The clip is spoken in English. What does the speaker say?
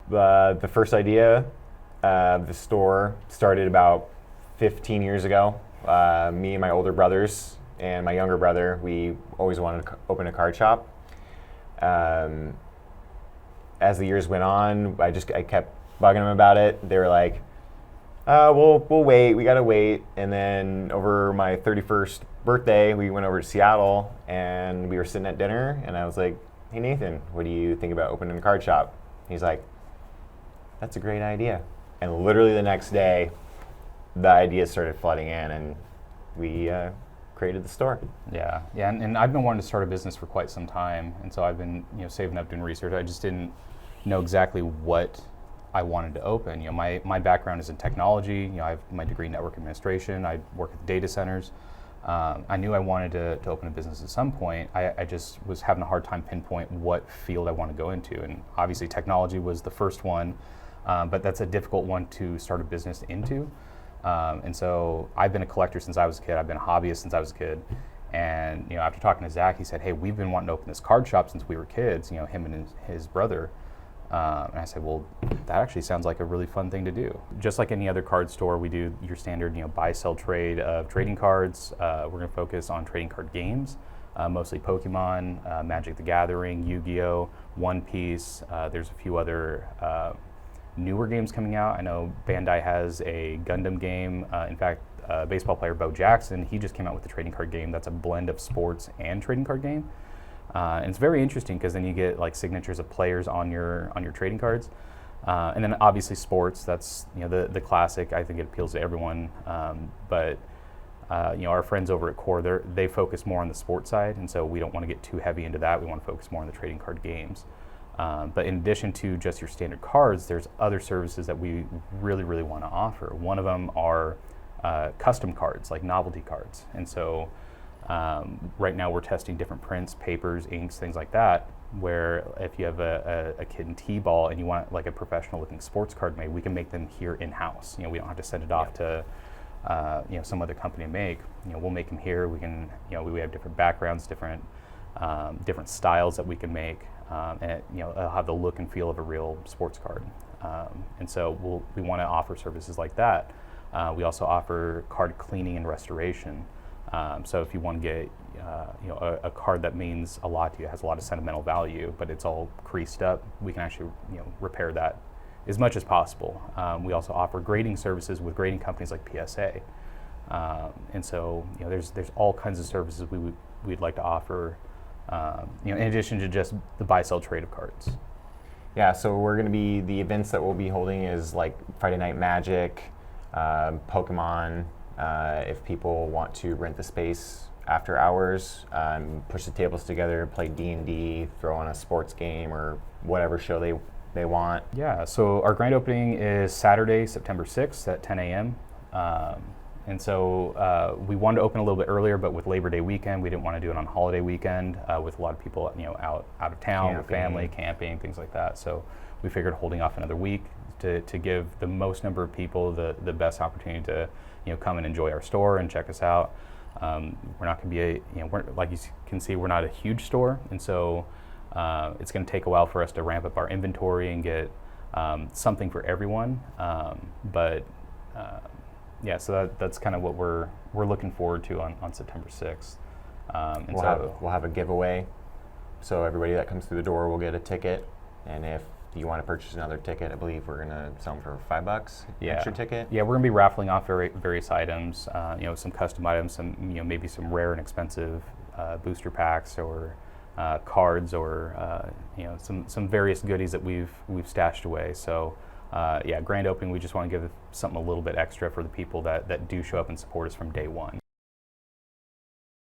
The first idea of the store started about 15 years ago. Me and my older brothers and my younger brother, we always wanted to open a card shop. As the years went on, I kept bugging them about it. They were like, we'll wait, we gotta wait. And then over my 31st birthday, we went over to Seattle and we were sitting at dinner and I was like, hey Nathan, what do you think about opening a card shop? He's like, that's a great idea. And literally the next day, the ideas started flooding in and we created the store. Yeah, and I've been wanting to start a business for quite some time, and so I've been saving up doing research. I just didn't know exactly what I wanted to open. My background is in technology. I have my degree in network administration. I work at data centers. I knew I wanted to open a business at some point. I just was having a hard time pinpoint what field I want to go into, and obviously technology was the first one, but that's a difficult one to start a business into. And so I've been a collector since I was a kid. I've been a hobbyist since I was a kid. And after talking to Zach, he said, hey, we've been wanting to open this card shop since we were kids, him and his brother. And I said, well, that actually sounds like a really fun thing to do. Just like any other card store, we do your standard buy, sell, trade of trading cards. We're going to focus on trading card games, mostly Pokemon, Magic the Gathering, Yu-Gi-Oh, One Piece. There's a few other newer games coming out. I know Bandai has a Gundam game. In fact, baseball player Bo Jackson, he just came out with a trading card game that's a blend of sports and trading card game. And it's very interesting because then you get like signatures of players on your trading cards. And then obviously sports, that's the classic. I think it appeals to everyone. But our friends over at Core, they focus more on the sports side, and so we don't want to get too heavy into that. We want to focus more on the trading card games. But in addition to just your standard cards, there's other services that we really, really want to offer. One of them are custom cards, like novelty cards. And so right now we're testing different prints, papers, inks, things like that, where if you have a kid in T-ball and you want like a professional looking sports card made, we can make them here in-house. We don't have to send it off to some other company to make. We'll make them here. We can, we have different backgrounds, different styles that we can make. And it'll have the look and feel of a real sports card. And so we want to offer services like that. We also offer card cleaning and restoration. So if you want to get a card that means a lot to you, has a lot of sentimental value, but it's all creased up, we can actually repair that as much as possible. We also offer grading services with grading companies like PSA. And so there's all kinds of services we'd like to offer. In addition to just the buy, sell, trade of cards. Yeah, so we're going to be, the events that we'll be holding is like Friday Night Magic, Pokemon, if people want to rent the space after hours, push the tables together, play D&D, throw on a sports game or whatever show they want. Yeah, so our grand opening is Saturday, September 6th at 10 a.m. And so we wanted to open a little bit earlier, but with Labor Day weekend, we didn't want to do it on holiday weekend with a lot of people, out of town, with family, camping, things like that. So we figured holding off another week to give the most number of people the best opportunity to, come and enjoy our store and check us out. We're not going to be we're, like you can see, we're not a huge store, and so it's going to take a while for us to ramp up our inventory and get something for everyone. Yeah, so that's kind of what we're looking forward to on September 6th. We'll have a giveaway, so everybody that comes through the door will get a ticket, and if you want to purchase another ticket, I believe we're going to sell them for $5. Extra ticket. Yeah, we're going to be raffling off various items, some custom items, some maybe some rare and expensive booster packs or cards or some various goodies that we've stashed away. So. Grand opening, we just want to give something a little bit extra for the people that do show up and support us from day one.